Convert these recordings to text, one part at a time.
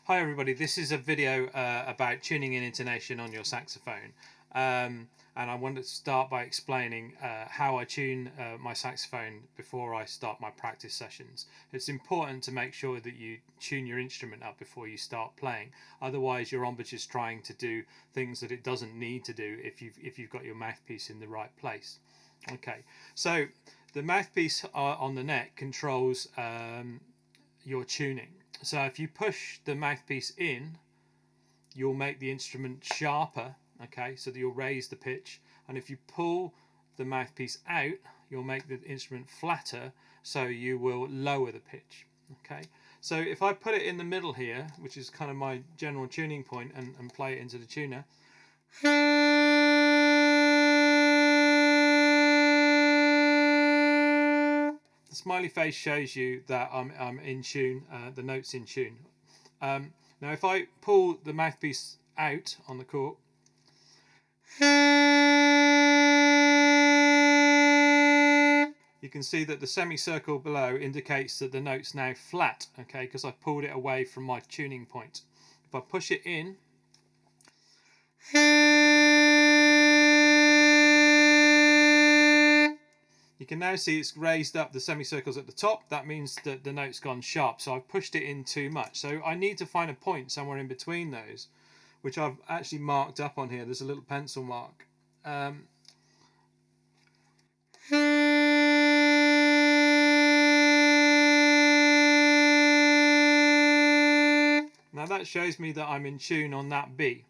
Hi everybody, this is a video about tuning in intonation on your saxophone, and I want to start by explaining how I tune my saxophone before I start my practice sessions. It's important to make sure that you tune your instrument up before you start playing, otherwise your embouchure is trying to do things that it doesn't need to do if you've got your mouthpiece in the right place. Okay, so the mouthpiece on the neck controls your tuning. So if you push the mouthpiece in, you'll make the instrument sharper, okay, so that you'll raise the pitch. And if you pull the mouthpiece out, you'll make the instrument flatter, so you will lower the pitch, okay. So if I put it in the middle here, which is kind of my general tuning point, and play it into the tuner, the smiley face shows you that I'm in tune, the note's in tune. Now if I pull the mouthpiece out on the cork, you can see that the semicircle below indicates that the note's now flat, okay, because I've pulled it away from my tuning point. If I push it in, you can now see it's raised up the semicircles at the top. That means that the note's gone sharp, so I've pushed it in too much. So I need to find a point somewhere in between those, which I've actually marked up on here. There's a little pencil mark. Now that shows me that I'm in tune on that B,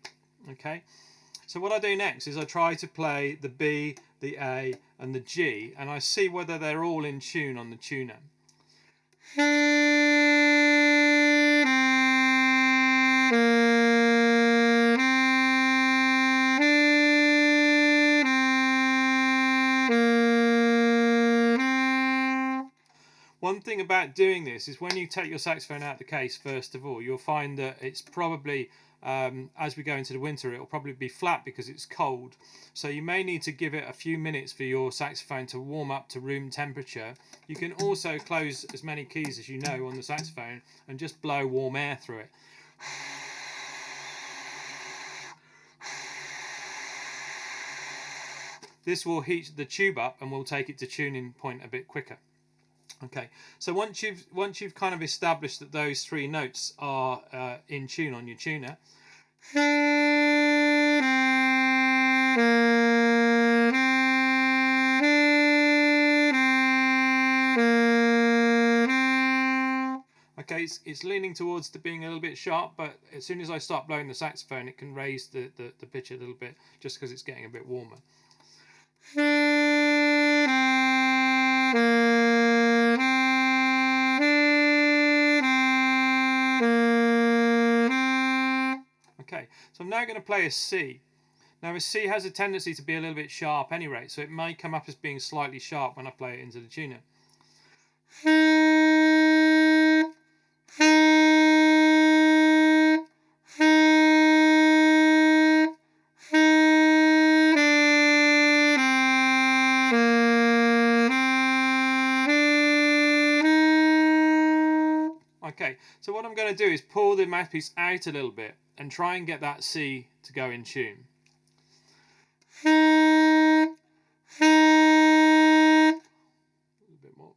okay? So what I do next is I try to play the B, the A and the G, and I see whether they're all in tune on the tuner. One thing about doing this is when you take your saxophone out of the case, first of all, you'll find that it's probably, as we go into the winter, it'll probably be flat because it's cold. So you may need to give it a few minutes for your saxophone to warm up to room temperature. You can also close as many keys as you know on the saxophone and just blow warm air through it. This will heat the tube up and will take it to tuning point a bit quicker. Okay, so once you've kind of established that those three notes are in tune on your tuner, okay, it's leaning towards being a little bit sharp, but as soon as I start blowing the saxophone, it can raise the pitch a little bit just because it's getting a bit warmer. Okay, so I'm now going to play a C. Now a C has a tendency to be a little bit sharp anyway, so it may come up as being slightly sharp when I play it into the tuner. Okay, so what I'm going to do is pull the mouthpiece out a little bit and try and get that C to go in tune. A little bit more.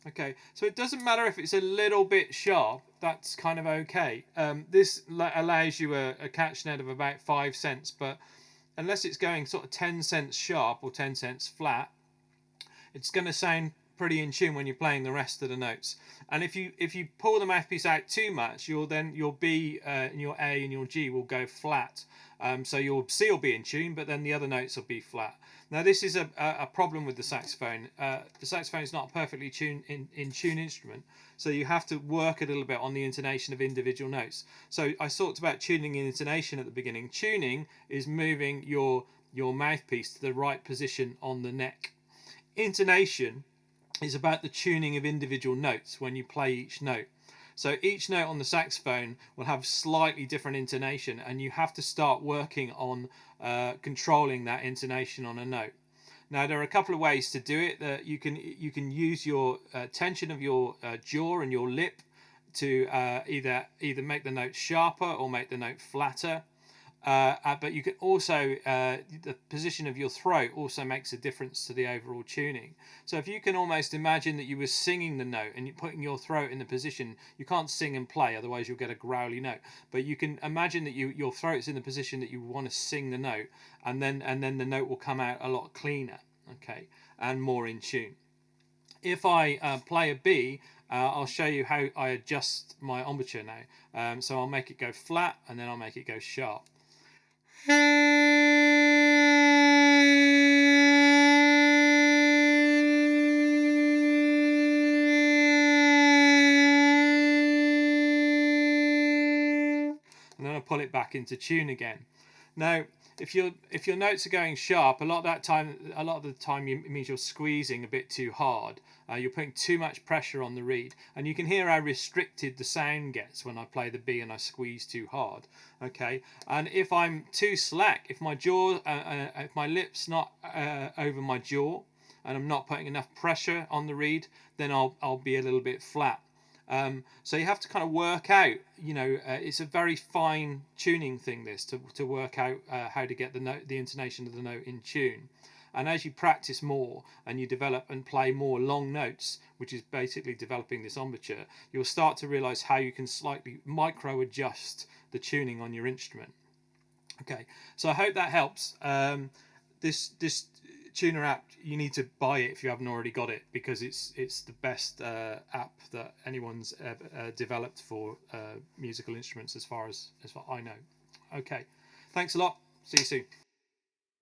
Okay, so it doesn't matter if it's a little bit sharp, that's kind of okay. This allows you a catch net of about 5 cents, but unless it's going sort of 10 cents sharp or 10 cents flat, it's going to sound pretty in tune when you're playing the rest of the notes. And if you pull the mouthpiece out too much, your B and your A and your G will go flat. So your C will be in tune, but then the other notes will be flat. Now this is a problem with the saxophone. The saxophone is not a perfectly in tune instrument, so you have to work a little bit on the intonation of individual notes. So I talked about tuning and intonation at the beginning. Tuning is moving your mouthpiece to the right position on the neck. Intonation is about the tuning of individual notes when you play each note. So each note on the saxophone will have slightly different intonation, and you have to start working on controlling that intonation on a note. Now there are a couple of ways to do it. That you can use your tension of your jaw and your lip to either make the note sharper or make the note flatter. But you can also, the position of your throat also makes a difference to the overall tuning. So if you can almost imagine that you were singing the note and you're putting your throat in the position, you can't sing and play, otherwise you'll get a growly note. But you can imagine that your throat's in the position that you want to sing the note, and then the note will come out a lot cleaner, okay, and more in tune. If I play a B, I'll show you how I adjust my embouchure now. So I'll make it go flat and then I'll make it go sharp. And then I pull it back into tune again. Now, if your notes are going sharp, a lot of the time it means you're squeezing a bit too hard. You're putting too much pressure on the reed, and you can hear how restricted the sound gets when I play the B and I squeeze too hard. Okay, and if I'm too slack, if my jaw, if my lip's not over my jaw, and I'm not putting enough pressure on the reed, then I'll be a little bit flat. So you have to kind of work out, it's a very fine tuning thing, this, to work out how to get the intonation of the note in tune. And as you practice more and you develop and play more long notes, which is basically developing this embouchure, you'll start to realize how you can slightly micro adjust the tuning on your instrument. Okay, so I hope that helps. This tuner app, you need to buy it if you haven't already got it, because it's the best app that anyone's ever developed for musical instruments, as far as I know. Okay, thanks a lot. See you soon.